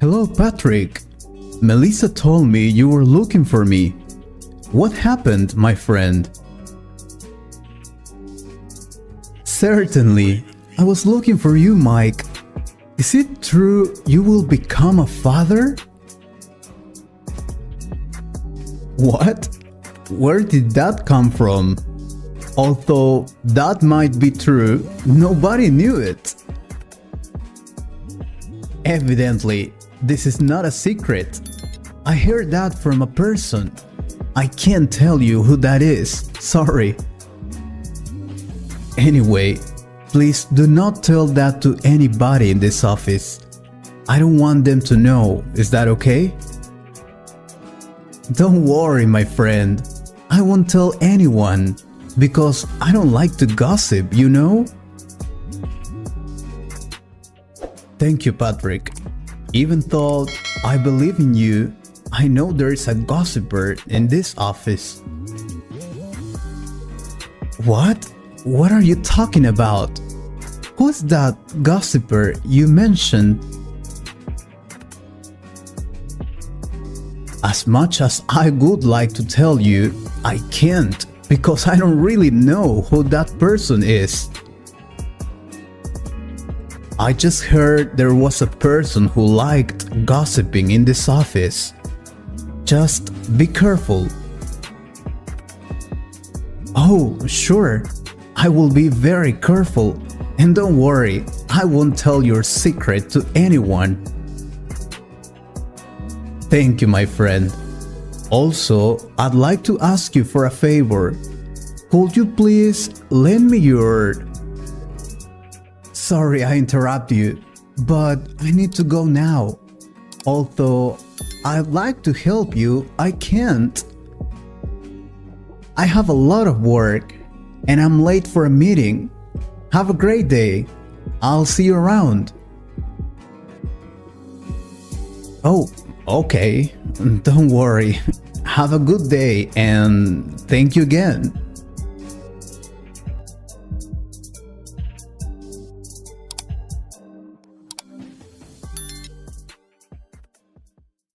Hello, Patrick. Melissa told me you were looking for me. What happened, my friend? Certainly. I was looking for you, Mike. Is it true you will become a father? What? Where did that come from? Although that might be true, nobody knew it. Evidently, this is not a secret. I heard that from a person. I can't tell you who that is, sorry. Anyway, please do not tell that to anybody in this office. I don't want them to know, is that okay? Don't worry, my friend. I won't tell anyone because I don't like to gossip, you know? Thank you, Patrick. Even though I believe in you, I know there is a gossiper in this office. What? What are you talking about? Who's that gossiper you mentioned? As much as I would like to tell you, I can't because I don't really know who that person is. I just heard there was a person who liked gossiping in this office. Just be careful. Oh, sure. I will be very careful. And don't worry, I won't tell your secret to anyone. Thank you, my friend. Also, I'd like to ask you for a favor. Could you please lend me your... Sorry I interrupt you, but I need to go now. Although I'd like to help you, I can't. I have a lot of work and I'm late for a meeting. Have a great day. I'll see you around. Oh, okay. Don't worry. Have a good day and thank you again.